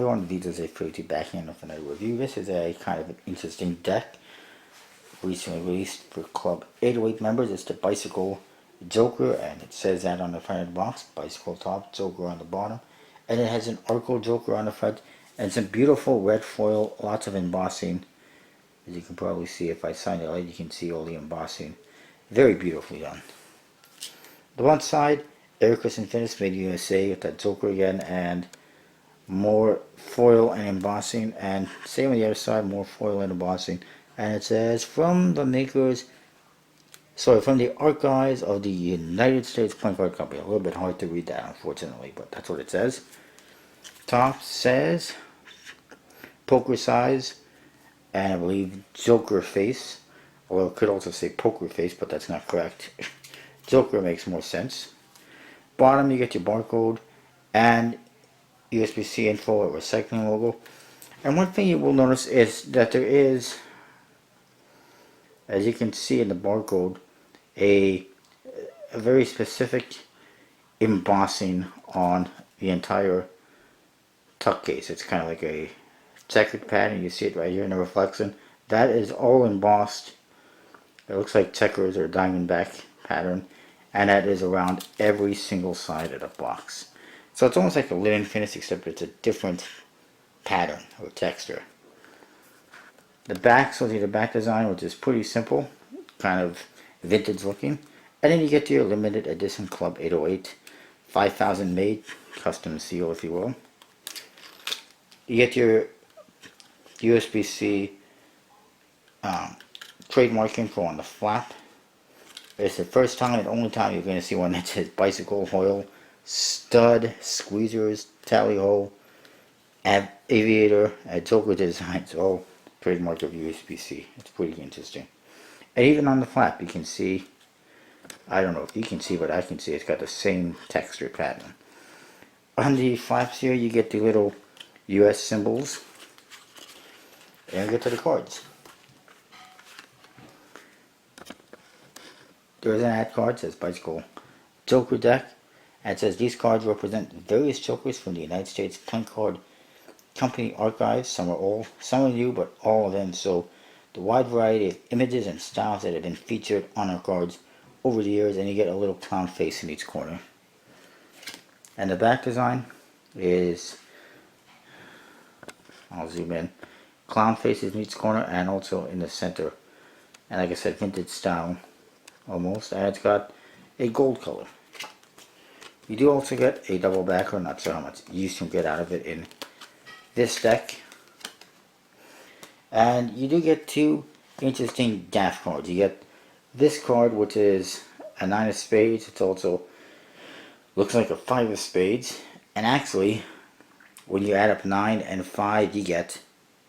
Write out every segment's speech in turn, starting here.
everyone, the details I put you back in for another review. This is a kind of an interesting deck recently released for Club 808 members. It's the Bicycle Joker, and it says that on the front of the box. Bicycle top, Joker on the bottom. And it has an Arco Joker on the front, and some beautiful red foil, lots of embossing. As you can probably see, if I shine the light, you can see all the embossing. Very beautifully done. The one side, Ericus Infinus made USA with that Joker again, and more foil and embossing, and same on the other side, more foil and embossing. And it says, from the archives of the United States Playing Card Company. A little bit hard to read that, unfortunately, but that's what it says. Top says poker size, and I believe Joker face. Although it could also say poker face, but that's not correct. Joker makes more sense. Bottom, you get your barcode and USB-C info or recycling logo. And one thing you will notice is that there is, as you can see in the barcode, a very specific embossing on the entire tuck case. It's kind of like a checkered pattern. You see it right here in the reflection. That is all embossed. It looks like checkers or diamondback pattern, and that is around every single side of the box. So it's almost like a linen finish, except it's a different pattern or texture. The back shows you the back design, which is pretty simple, kind of vintage looking. And then you get your limited edition Club 808, 5,000 made, custom seal if you will. You get your USB-C trademark info on the flap. It's the first time and only time you're going to see one that says bicycle foil, stud, squeezers, tally hole, aviator, Joker designs, all trademark of USB-C. It's pretty interesting. And even on the flap you can see, I don't know if you can see, but I can see it's got the same texture pattern. On the flaps here you get the little US symbols, and get to the cards. There is an ad card that says Bicycle Joker deck, and it says these cards represent various Jokers from the United States Playing Card Company archives. Some are new, but all of them. So the wide variety of images and styles that have been featured on our cards over the years, and you get a little clown face in each corner. And the back design is, I'll zoom in, clown faces in each corner and also in the center. And like I said, vintage style almost, and it's got a gold color. You do also get a double backer. Not sure how much use you'll get out of it in this deck. And you do get two interesting gaff cards. You get this card, which is a 9 of spades. It's also looks like a 5 of spades, and actually when you add up 9 and 5 you get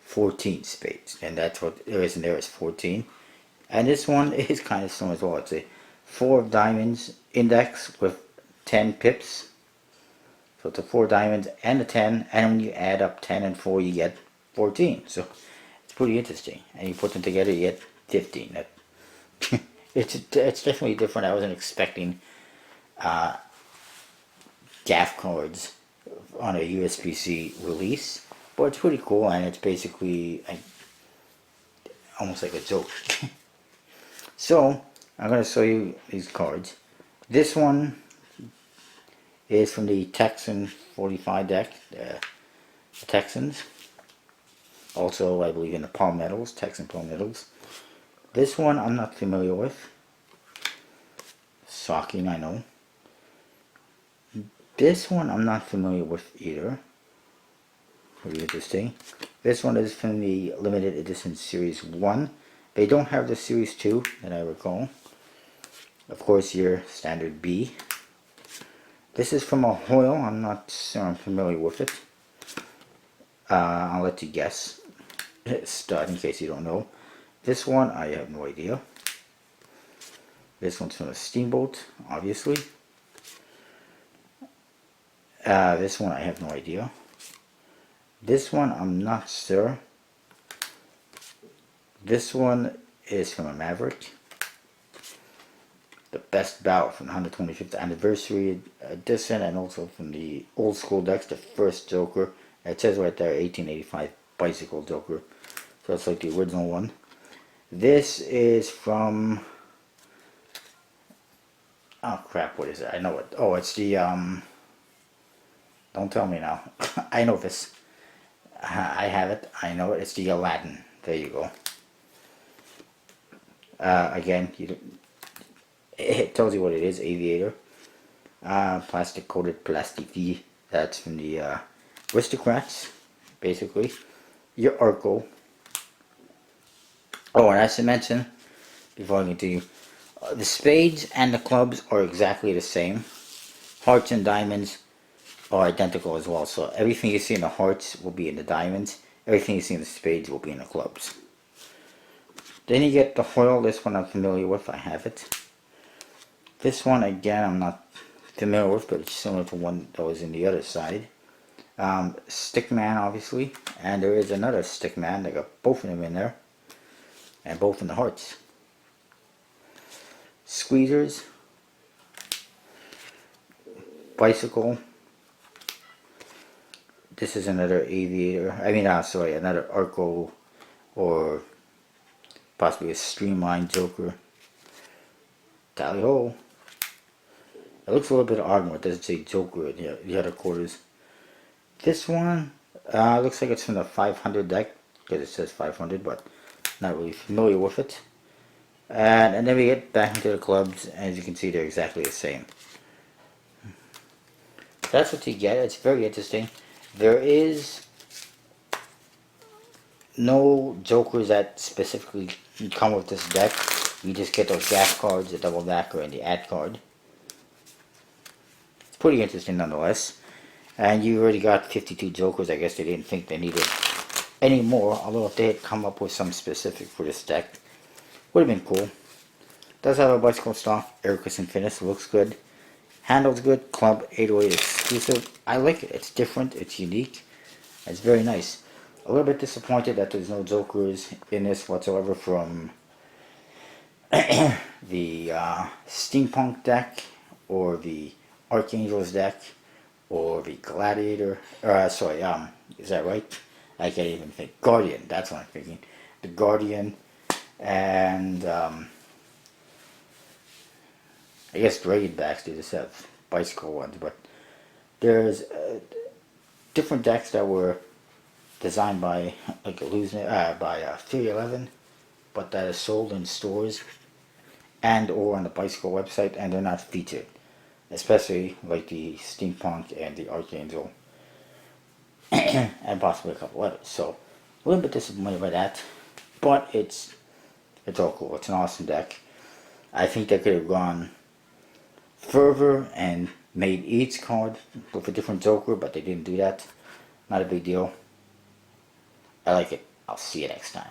14 spades, and that's what there is in there, is 14. And this one is kind of similar as well. It's a 4 of diamonds index with 10 pips. So it's a 4 diamonds and a 10, and when you add up 10 and 4 you get 14. So it's pretty interesting. And you put them together you get 15. That it's definitely different. I wasn't expecting gaff cards on a USB-C release, but it's pretty cool, and it's basically almost like a joke. So I'm going to show you these cards. This one is from the Texan 45 deck, the Texans. Also, I believe in the Palmettos, Texan Palmettos. This one I'm not familiar with. Shocking, I know. This one I'm not familiar with either. Pretty interesting. This one is from the limited edition series 1. They don't have the series 2 that I recall. Of course, your standard B. This is from a Hoyle. I'm not sure I'm familiar with it. I'll let you guess. Stud, in case you don't know. This one, I have no idea. This one's from a Steamboat, obviously. This one, I have no idea. This one, I'm not sure. This one is from a Maverick. The Best Bout from the 125th anniversary edition, and also from the old school decks, the first Joker It says right there 1885 Bicycle Joker. So it's like the original one. This is from, oh crap, what is it? I know it. Oh, it's the, don't tell me now. I know this. I have it. I know it. It's the Aladdin. There you go. Again, it tells you what it is. Aviator. Plastic coated plastique. That's from the Aristocrats, basically. Your Arco. Oh, and I should mention, before I continue, the spades and the clubs are exactly the same. Hearts and diamonds are identical as well. So everything you see in the hearts will be in the diamonds. Everything you see in the spades will be in the clubs. Then you get the foil. This one I'm familiar with. I have it. This one, again, I'm not familiar with, but it's similar to one that was in the other side. Stickman, obviously. And there is another Stickman. They got both of them in there. And both in the hearts. Squeezers. Bicycle. This is another aviator. I mean, sorry, another Arco or possibly a streamlined Joker. Tally ho. It looks a little bit odd when it doesn't say Joker in the other quarters. This one looks like it's from the 500 deck because it says 500, but not really familiar with it. And then we get back into the clubs. As you can see, they're exactly the same. That's what you get. It's very interesting. There is no Jokers that specifically come with this deck. You just get those gas cards, the double backer, and the ad card. It's pretty interesting nonetheless. And you already got 52 Jokers. I guess they didn't think they needed any more. Although if they had come up with some specific for this deck, would have been cool. Does have a bicycle stock, air cushion finish, looks good. Handles good, Club 808 exclusive. I like it. It's different, it's unique. It's very nice. A little bit disappointed that there's no Jokers in this whatsoever from the Steampunk deck or the Archangels deck or the Gladiator. Is that right? I can't even think. Guardian, that's what I'm thinking. The Guardian and I guess Dragon backs do just have bicycle ones, but there's different decks that were designed by like by 311, but that is sold in stores and or on the bicycle website, and they're not featured, especially like the Steampunk and the Archangel, and possibly a couple others. So a little bit disappointed by that, but it's all cool. It's an awesome deck. I think they could have gone further and made each card with a different Joker, but they didn't do that. Not a big deal. I like it. I'll see you next time.